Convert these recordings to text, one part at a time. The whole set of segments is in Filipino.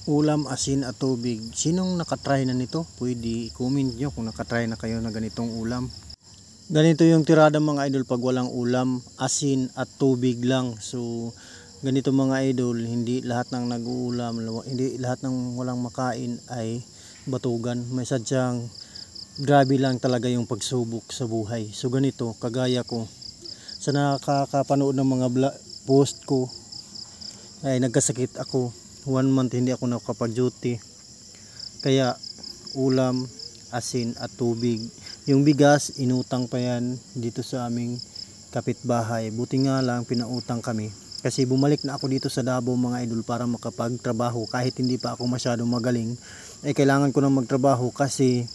Ulam, asin at tubig. Sinong nakatry na nito? Pwede i-comment nyo kung nakatry na kayo na ganitong ulam. Ganito yung tirada mga idol pag walang ulam, asin at tubig lang. So ganito mga idol, hindi lahat ng nag-uulam, hindi lahat ng walang makain ay batugan. May sadyang grabe lang talaga yung pagsubok sa buhay. So ganito, kagaya ko, sa nakakapanood ng mga post ko, ay nagkasakit ako. 1 month hindi ako nakapag-duty. Kaya ulam, asin at tubig. Yung bigas, inutang pa yan dito sa aming kapitbahay. Buti nga lang pinautang kami. Kasi bumalik na ako dito sa Davao mga idol para makapagtrabaho. Kahit hindi pa ako masyadong magaling, ay kailangan ko nang magtrabaho kasi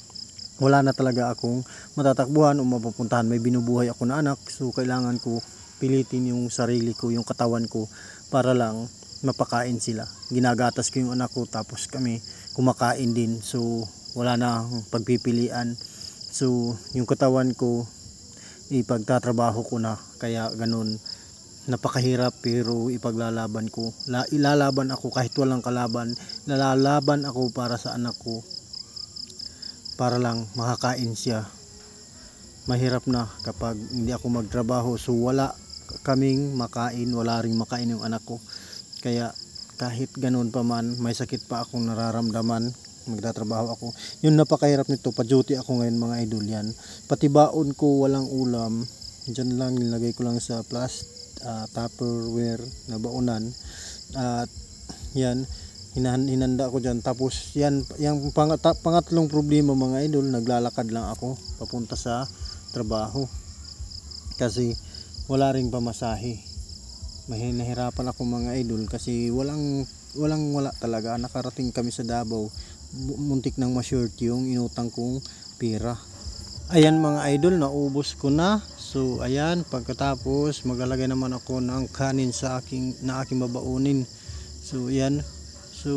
wala na talaga akong matatakbuhan o mapupuntahan. May binubuhay ako na anak. So kailangan ko pilitin yung sarili ko, yung katawan ko para lang mapakain sila. Ginagatas ko yung anak ko tapos kami kumakain din. So wala na pagpipilian. So yung katawan ko ipagtatrabaho ko na, kaya ganun. Napakahirap pero ipaglalaban ko. Ilalaban ako kahit walang kalaban. Lalaban ako para sa anak ko, para lang makakain siya. Mahirap na kapag hindi ako magtrabaho. So wala kaming makain, wala ring makain yung anak ko. Kaya kahit ganoon pa man, may sakit pa akong nararamdaman, magtatrabaho ako. Yung napakahirap nito, pa-duty ako ngayon mga idol yan. Pati baon ko walang ulam, dyan lang nilagay ko lang sa Tupperware na baonan. At yan, hinanda ko dyan. Tapos yan, yung pangatlong problema mga idol, naglalakad lang ako papunta sa trabaho. Kasi wala ring pamasahe. Nahirapan ako mga idol kasi wala talaga. Nakarating kami sa Davao, muntik nang ma-short yung inutang kong pera. Ayan mga idol, naubos ko na. So ayan, pagkatapos maglalagay naman ako ng kanin sa aking babaunin. So ayan. So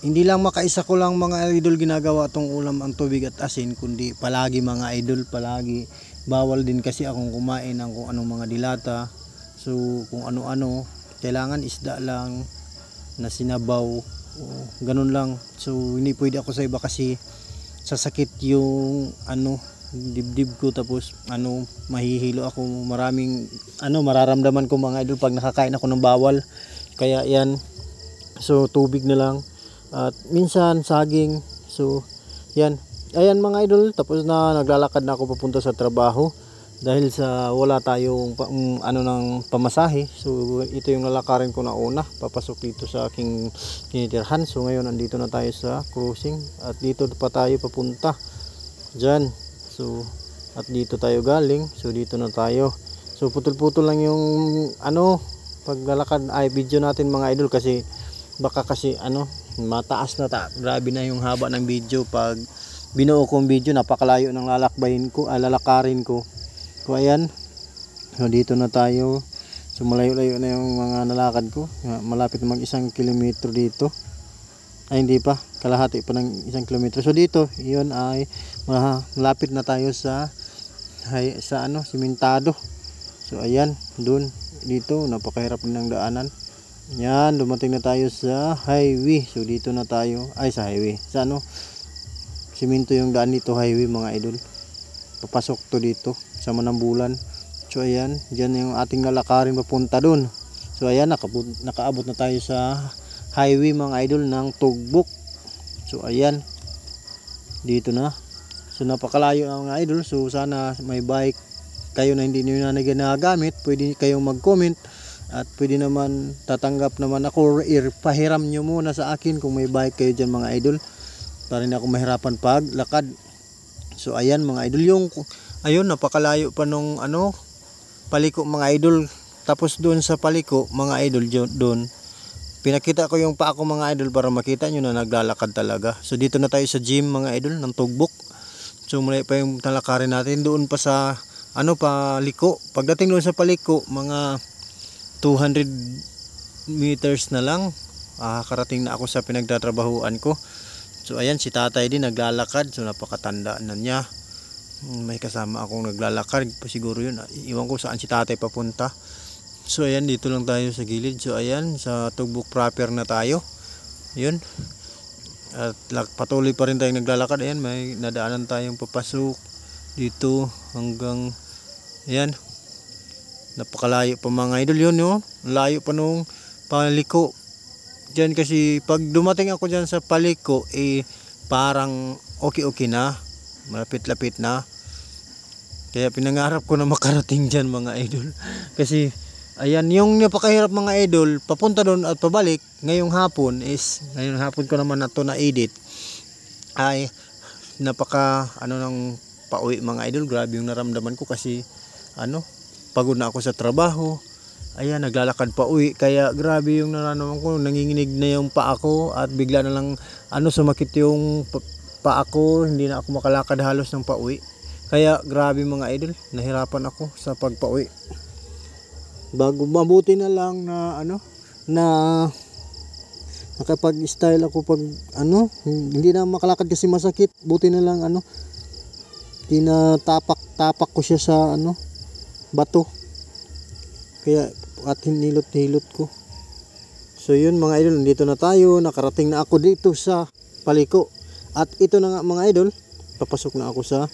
hindi lang makaisa ko lang mga idol ginagawa tong ulam, ang tubig at asin, kundi palagi mga idol, palagi. Bawal din kasi akong kumain ng kung anong mga dilata. So kung ano-ano, kailangan isda lang na sinabaw, ganun lang. So hindi pwede ako sa iba kasi sasakit yung dibdib ko, tapos mahihilo ako. Maraming mararamdaman ko mga idol pag nakakain ako ng bawal. Kaya yan, so tubig na lang at minsan saging. So yan, ayan mga idol, tapos na naglalakad na ako papunta sa trabaho. Dahil sa wala tayong ng pamasahe, so ito yung lalakarin ko na una, papasok dito sa aking tinitirhan. So ngayon andito na tayo sa crossing at dito pa tayo papunta dyan. So at dito tayo galing, so dito na tayo. So putol-putol lang yung paglalakad ay video natin mga idol, kasi baka mataas na grabe na yung haba ng video. Pag binuo kong video, napakalayo ng lalakarin ko. So ayan, so dito na tayo. So malayo-layo na yung mga nalakad ko. Malapit mag 1 kilometro dito. Ay hindi pa, kalahati pa ng 1 kilometro. So dito, yun ay malapit na tayo sa simentado. So ayan, dito napakahirap ng daanan. Yan, dumating na tayo sa highway. So dito na tayo, sa highway. Sa simento yung daan dito, highway mga idol. Papasok to dito sa Manambulan. So ayan, dyan yung ating lalakarin papunta dun. So ayan, nakaabot na tayo sa highway mga idol ng Tugbok. So ayan, dito na. So napakalayo mga idol. So sana may bike kayo na hindi nyo na ginagamit, pwede kayong mag-comment. At pwede naman, tatanggap naman ako, pahiram nyo muna sa akin kung may bike kayo dyan mga idol, para hindi ako mahirapan paglakad. So ayan mga idol, ayun, napakalayo pa nung paliko mga idol. Tapos doon sa paliko mga idol, doon pinakita ko yung paa ko mga idol para makita nyo na naglalakad talaga. So dito na tayo sa gym mga idol ng Tugbok. So muli pa yung talakarin natin doon pa sa paliko. Pagdating doon sa paliko, mga 200 meters na lang, karating na ako sa pinagtatrabahuan ko. So ayan, si tatay din naglalakad. So napakatanda na niya. May kasama akong naglalakad. Siguro yun. Iwan ko saan si tatay papunta. So ayan, dito lang tayo sa gilid. So ayan, sa Tugbok proper na tayo. Yun. At patuloy pa rin tayong naglalakad. Ayan, may nadaanan tayong papasok dito hanggang ayan. Napakalayo pa mga idol yun, no? Layo pa nung paliko. Diyan kasi pag dumating ako dyan sa paliko, parang okay na. Malapit-lapit na. Kaya pinangarap ko na makarating dyan mga idol. Kasi ayan, yung napakahirap mga idol, papunta doon at pabalik ngayong hapon ko naman na to na edit. Ay napaka ng pauwi mga idol. Grabe yung naramdaman ko kasi pagod na ako sa trabaho. Ayan, naglalakad pa uwi. Kaya grabe yung nararamdaman ko. Nanginginig na yung paa ko at bigla na lang sumakit yung paa ko. Hindi na ako makalakad halos ng pauwi. Kaya grabe mga idol, nahirapan ako sa pagpauwi. Bago mabuti na lang na na nakapag-style ako pag hindi na makalakad kasi masakit. Buti na lang tinatapak ko siya sa bato. Kaya at hinilot ko. So yun mga idol, nandito na tayo. Nakarating na ako dito sa paliko. At ito na nga mga idol, papasok na ako sa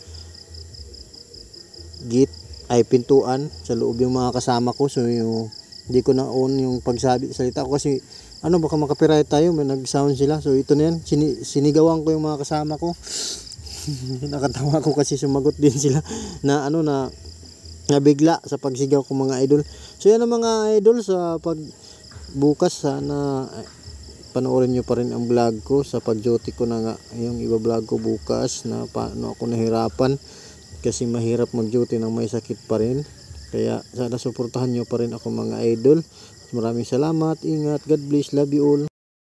gate ay pintuan sa loob yung mga kasama ko. So hindi ko na on yung salita ko kasi baka makapiright tayo, may nag-sound sila. So ito na yan, sinigawan ko yung mga kasama ko. Nakatawa ko kasi sumagot din sila na nabigla sa pagsigaw ko mga idol. So yan ang mga idol, sa bukas sana panoorin nyo pa rin ang vlog ko sa pag-duty ko na nga. Yung iba vlog ko bukas na paano ako nahirapan kasi mahirap mag-duty nang may sakit pa rin. Kaya sana suportahan nyo pa rin ako mga idol. Maraming salamat, ingat, God bless, love you all.